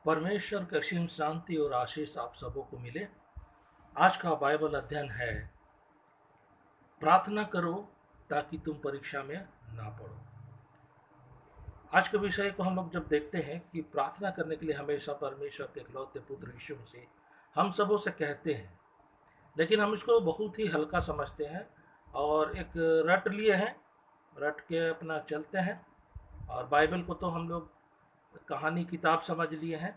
परमेश्वर की असीम शांति और आशीष आप सबों को मिले। आज का बाइबल अध्ययन है, प्रार्थना करो ताकि तुम परीक्षा में ना पड़ो। आज के विषय को हम लोग जब देखते हैं कि प्रार्थना करने के लिए हमेशा परमेश्वर के इकलौते पुत्र यीशु मसीह हम सबों से कहते हैं, लेकिन हम इसको बहुत ही हल्का समझते हैं और एक रट लिए हैं, रट के अपना चलते हैं। और बाइबल को तो हम लोग कहानी किताब समझ लिए हैं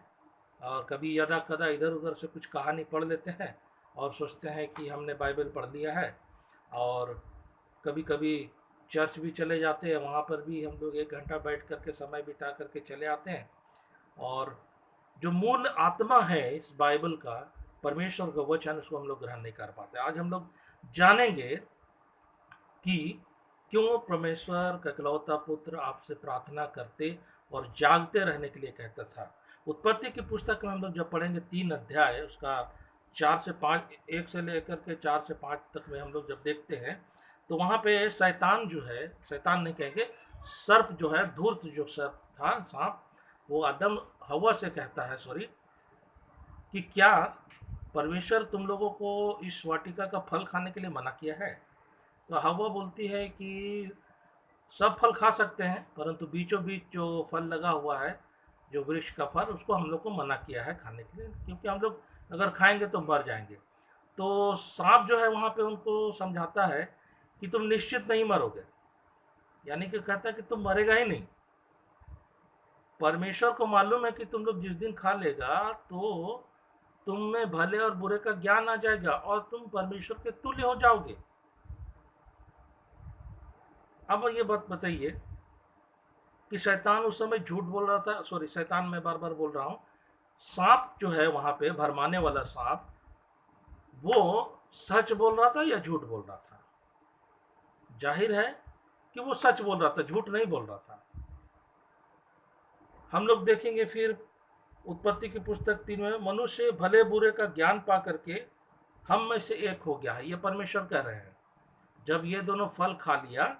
और कभी यदा कदा इधर उधर से कुछ कहानी पढ़ लेते हैं और सोचते हैं कि हमने बाइबल पढ़ लिया है। और कभी कभी चर्च भी चले जाते हैं, वहाँ पर भी हम लोग 1 घंटा बैठ करके समय बिता करके चले आते हैं और जो मूल आत्मा है इस बाइबल का, परमेश्वर का वचन, उसको हम लोग ग्रहण नहीं कर पाते। आज हम लोग जानेंगे कि क्यों परमेश्वर का इकलौता पुत्र आपसे प्रार्थना करते और जागते रहने के लिए कहता था। उत्पत्ति की पुस्तक में हम लोग जब पढ़ेंगे 3 अध्याय, उसका 4 से 5, 1 से लेकर के 4 से 5 तक में हम लोग जब देखते हैं तो वहाँ पे शैतान जो है, शैतान नहीं कहेंगे, सर्प जो है, धूर्त जो सर्प था, सांप, वो आदम हवा से कहता है, सॉरी, कि क्या परमेश्वर तुम लोगों को इस वाटिका का फल खाने के लिए मना किया है। तो हवा बोलती है कि सब फल खा सकते हैं, परंतु बीचों बीच जो फल लगा हुआ है, जो वृक्ष का फल, उसको हम लोग को मना किया है खाने के लिए, क्योंकि हम लोग अगर खाएंगे तो मर जाएंगे। तो सांप जो है वहाँ पे उनको समझाता है कि तुम निश्चित नहीं मरोगे, यानी कि कहता है कि तुम मरेगा ही नहीं। परमेश्वर को मालूम है कि तुम लोग जिस दिन खा लेगा तो तुम में भले और बुरे का ज्ञान आ जाएगा और तुम परमेश्वर के तुल्य हो जाओगे। अब ये बात बताइए कि शैतान उस समय झूठ बोल रहा था, सॉरी, शैतान मैं बार बार बोल रहा हूँ, सांप जो है वहां पे भरमाने वाला सांप, वो सच बोल रहा था या झूठ बोल रहा था? जाहिर है कि वो सच बोल रहा था, झूठ नहीं बोल रहा था। हम लोग देखेंगे फिर उत्पत्ति की पुस्तक 3 में, मनुष्य भले बुरे का ज्ञान पा करके हम में से एक हो गया है, ये परमेश्वर कह रहे हैं। जब ये दोनों फल खा लिया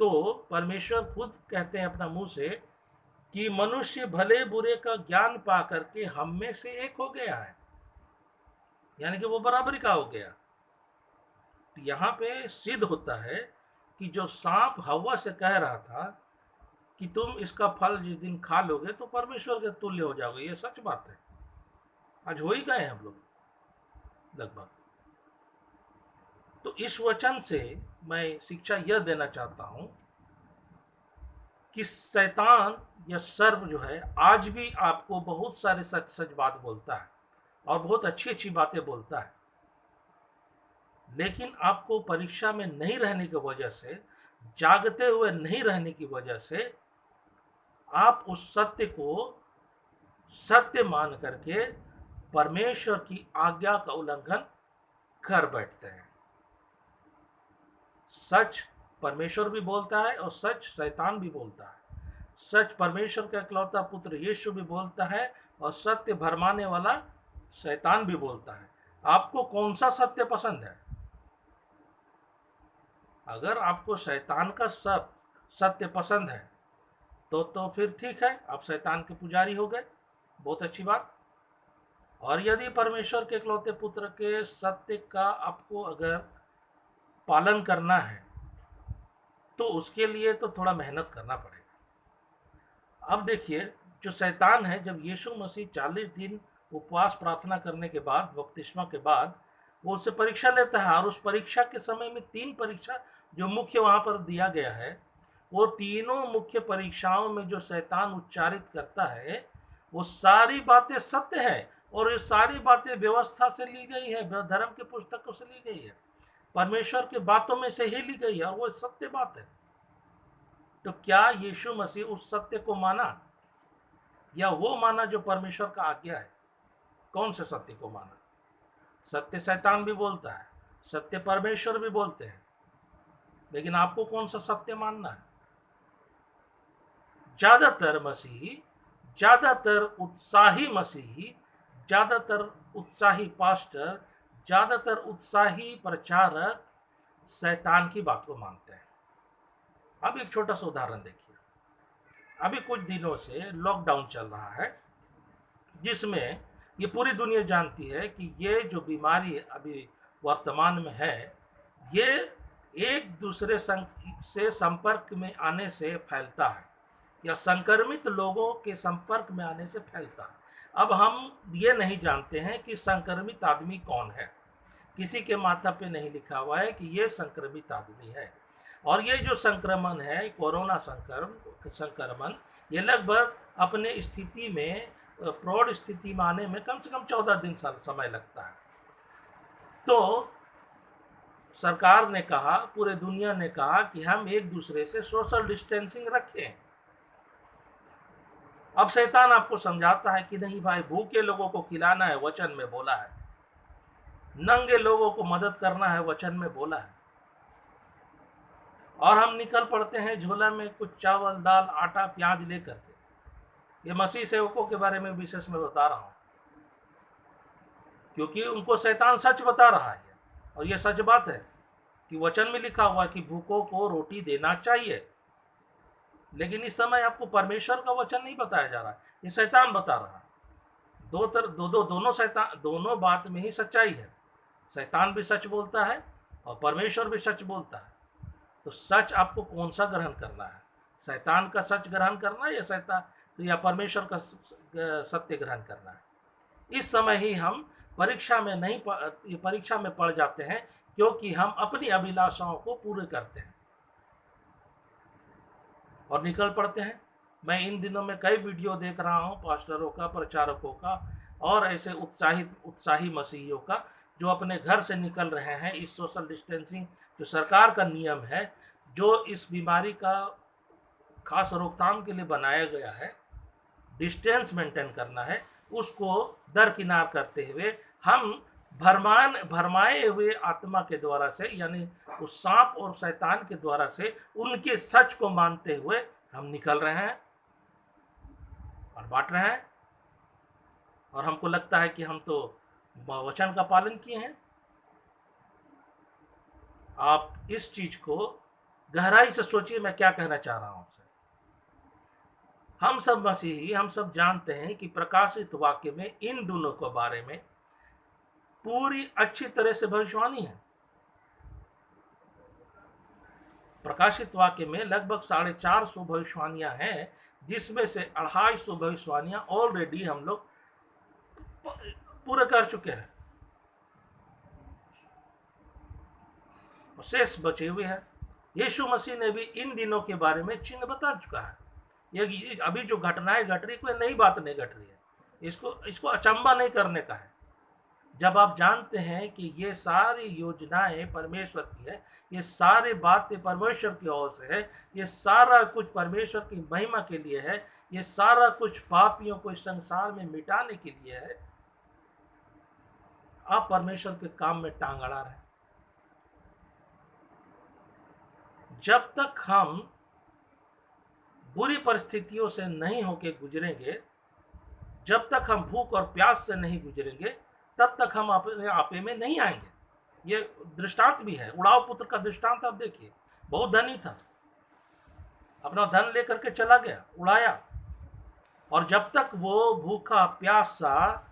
तो परमेश्वर खुद कहते हैं अपना मुंह से कि मनुष्य भले बुरे का ज्ञान पा करके हम में से एक हो गया है, यानी कि वो बराबरी का हो गया। तो यहाँ पे सिद्ध होता है कि जो सांप हवा से कह रहा था कि तुम इसका फल जिस दिन खा लोगे तो परमेश्वर के तुल्य हो जाओगे, ये सच बात है। आज हो ही गए हम लोग लगभग। तो इस वचन से मैं शिक्षा यह देना चाहता हूं कि शैतान या सर्प जो है आज भी आपको बहुत सारे सच सच बात बोलता है और बहुत अच्छी अच्छी बातें बोलता है, लेकिन आपको परीक्षा में नहीं रहने की वजह से, जागते हुए नहीं रहने की वजह से, आप उस सत्य को सत्य मान करके परमेश्वर की आज्ञा का उल्लंघन कर बैठते हैं। सच परमेश्वर भी बोलता है और सच शैतान भी बोलता है। सच परमेश्वर का इकलौता पुत्र यीशु भी बोलता है और सत्य भरमाने वाला शैतान भी बोलता है। आपको कौन सा सत्य पसंद है? अगर आपको शैतान का सब सत्य पसंद है तो फिर ठीक है, आप शैतान के पुजारी हो गए, बहुत अच्छी बात। और यदि परमेश्वर के इकलौते पुत्र के सत्य का आपको अगर पालन करना है तो उसके लिए तो थोड़ा मेहनत करना पड़ेगा। अब देखिए, जो शैतान है, जब यीशु मसीह 40 दिन उपवास प्रार्थना करने के बाद, बपतिस्मा के बाद, वो उससे परीक्षा लेता है और उस परीक्षा के समय में 3 परीक्षा जो मुख्य वहां पर दिया गया है, वो तीनों मुख्य परीक्षाओं में जो शैतान उच्चारित करता है वो सारी बातें सत्य है और ये सारी बातें व्यवस्था से ली गई है, धर्म की पुस्तकों से ली गई है, परमेश्वर की बातों में से ही ली गई है और वो सत्य बात है। तो क्या यीशु मसीह उस सत्य को माना या वो माना जो परमेश्वर का आज्ञा है? कौन से सत्य को माना? सत्य शैतान भी बोलता है, सत्य परमेश्वर भी बोलते हैं, लेकिन आपको कौन सा सत्य मानना है? ज्यादातर मसीही, ज्यादातर उत्साही मसीही, ज्यादातर उत्साही पास्टर, ज्यादातर उत्साही प्रचारक शैतान की बात को मानते हैं। अब एक छोटा सा उदाहरण देखिए। अभी कुछ दिनों से लॉकडाउन चल रहा है जिसमें ये पूरी दुनिया जानती है कि ये जो बीमारी अभी वर्तमान में है, ये एक दूसरे से संपर्क में आने से फैलता है या संक्रमित लोगों के संपर्क में आने से फैलता है। अब हम ये नहीं जानते हैं कि संक्रमित आदमी कौन है। किसी के माथा पे नहीं लिखा हुआ है कि ये संक्रमित आदमी है। और ये जो संक्रमण है, कोरोना संक्रमण, ये लगभग अपने स्थिति में, प्रौढ़ स्थिति में आने में कम से कम 14 दिन समय लगता है। तो सरकार ने कहा, पूरे दुनिया ने कहा कि हम एक दूसरे से सोशल डिस्टेंसिंग रखें। अब शैतान आपको समझाता है कि नहीं भाई, भूखे लोगों को खिलाना है, वचन में बोला है। नंगे लोगों को मदद करना है, वचन में बोला है। और हम निकल पड़ते हैं झोला में कुछ चावल, दाल, आटा, प्याज लेकर के। ये मसीह सेवकों के बारे में विशेष में बता रहा हूं, क्योंकि उनको शैतान सच बता रहा है। और ये सच बात है कि वचन में लिखा हुआ कि भूखों को रोटी देना चाहिए। लेकिन इस समय आपको परमेश्वर का वचन नहीं बताया जा रहा है, ये शैतान बता रहा है। दोनों बात में ही सच्चाई है। शैतान भी सच बोलता है और परमेश्वर भी सच बोलता है। तो सच आपको कौन सा ग्रहण करना है? शैतान का सच ग्रहण करना है या परमेश्वर का सत्य ग्रहण करना है? इस समय ही हम परीक्षा में पड़ जाते हैं, क्योंकि हम अपनी अभिलाषाओं को पूरे करते हैं और निकल पड़ते हैं। मैं इन दिनों में कई वीडियो देख रहा हूं पास्टरों का, प्रचारकों का और ऐसे उत्साही मसीहियों का, जो अपने घर से निकल रहे हैं इस सोशल डिस्टेंसिंग जो सरकार का नियम है, जो इस बीमारी का खास रोकथाम के लिए बनाया गया है, डिस्टेंस मेंटेन करना है, उसको दरकिनार करते हुए हम भरमाए हुए आत्मा के द्वारा से, यानी उस सांप और शैतान के द्वारा से उनके सच को मानते हुए हम निकल रहे हैं और बांट रहे हैं। और हमको लगता है कि हम तो वचन का पालन किए हैं। आप इस चीज को गहराई से सोचिए, मैं क्या कहना चाह रहा हूं आपसे। हम सब मसीही, हम सब जानते हैं कि प्रकाशित वाक्य में इन दोनों के बारे में पूरी अच्छी तरह से भविष्यवाणी है। प्रकाशित वाक्य में लगभग 450 भविष्यवाणियां हैं, जिसमें से 250 भविष्यवाणियां ऑलरेडी हम लोग पूरे कर चुके हैं, शेष बचे हुए हैं। यीशु मसीह ने भी इन दिनों के बारे में चिन्ह बता चुका है। ये अभी जो घटनाएं घट रही, कोई नई बात नहीं घट रही है। इसको अचंबा नहीं करने का है। जब आप जानते हैं कि ये सारी योजनाएं परमेश्वर की है, ये सारी बातें परमेश्वर की ओर से है, ये सारा कुछ परमेश्वर की महिमा के लिए है, ये सारा कुछ पापियों को इस संसार में मिटाने के लिए है, आप परमेश्वर के काम में टांग अड़ा रहे हैं। जब तक हम बुरी परिस्थितियों से नहीं होके गुजरेंगे, जब तक हम भूख और प्यास से नहीं गुजरेंगे, तब तक हम अपने आपे में नहीं आएंगे। ये दृष्टांत भी है, उड़ाव पुत्र का दृष्टांत आप देखिए। बहुत धनी था, अपना धन लेकर के चला गया, उड़ाया, और जब तक वो भूखा प्यासा,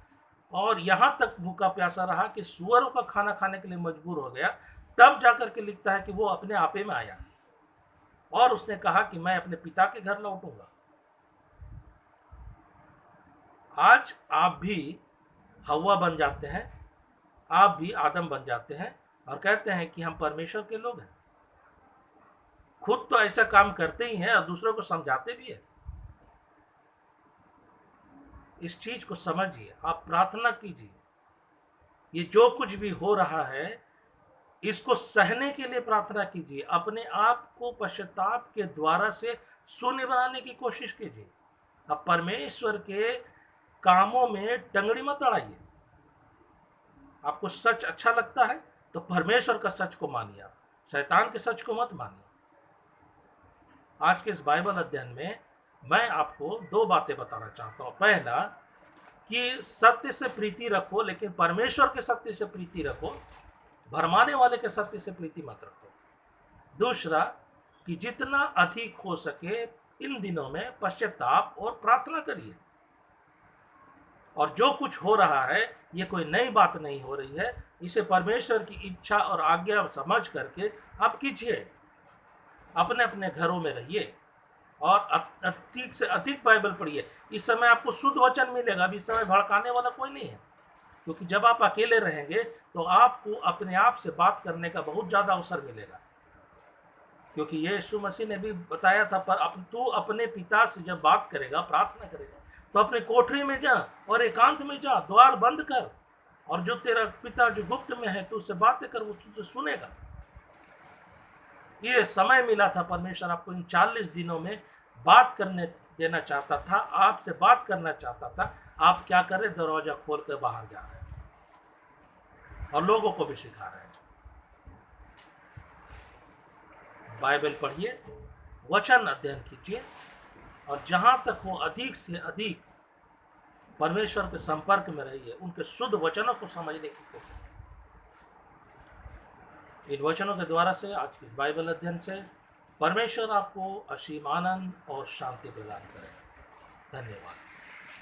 और यहां तक भूखा प्यासा रहा कि सुअरों का खाना खाने के लिए मजबूर हो गया, तब जाकर के लिखता है कि वो अपने आपे में आया और उसने कहा कि मैं अपने पिता के घर लौटूंगा। आज आप भी हवा बन जाते हैं, आप भी आदम बन जाते हैं और कहते हैं कि हम परमेश्वर के लोग हैं। खुद तो ऐसा काम करते ही हैं और दूसरों को समझाते भी हैं। इस चीज को समझिए, आप प्रार्थना कीजिए। ये जो कुछ भी हो रहा है, इसको सहने के लिए प्रार्थना कीजिए। अपने आप को पश्चाताप के द्वारा से शून्य बनाने की कोशिश कीजिए। अब परमेश्वर के कामों में टंगड़ी मत अड़ाइए। आपको सच अच्छा लगता है तो परमेश्वर का सच को मानिए, आप शैतान के सच को मत मानिए। आज के इस बाइबल अध्ययन में मैं आपको 2 बातें बताना चाहता हूं। पहला, कि सत्य से प्रीति रखो, लेकिन परमेश्वर के सत्य से प्रीति रखो, भरमाने वाले के सत्य से प्रीति मत रखो। दूसरा, कि जितना अधिक हो सके इन दिनों में पश्चाताप और प्रार्थना करिए। और जो कुछ हो रहा है ये कोई नई बात नहीं हो रही है, इसे परमेश्वर की इच्छा और आज्ञा समझ करके आप कीजिए। अपने अपने घरों में रहिए और अधिक से अधिक बाइबल पढ़िए। इस समय आपको शुद्ध वचन मिलेगा, अभी इस समय भड़काने वाला कोई नहीं है, क्योंकि जब आप अकेले रहेंगे तो आपको अपने आप से बात करने का बहुत ज़्यादा अवसर मिलेगा। क्योंकि यीशु मसीह ने भी बताया था, पर तू अपने पिता से जब बात करेगा, प्रार्थना करेगा, तो अपने कोठरी में जा और एकांत में जा, द्वार बंद कर, और जो तेरा पिता जो गुप्त में है तू उससे बातें कर, वो तुझसे सुनेगा। ये समय मिला था, परमेश्वर आपको इन 40 दिनों में बात करने देना चाहता था, आपसे बात करना चाहता था। आप क्या कर रहे? दरवाजा खोल कर बाहर जा रहे हैं और लोगों को भी सिखा रहे हैं। बाइबल पढ़िए, वचन अध्ययन कीजिए, और जहां तक हो अधिक से अधिक परमेश्वर के संपर्क में रहिए, उनके शुद्ध वचनों को समझने की कोशिश। इन वचनों के द्वारा से, आज के बाइबल अध्ययन से परमेश्वर आपको असीम आनंद और शांति प्रदान करें। धन्यवाद।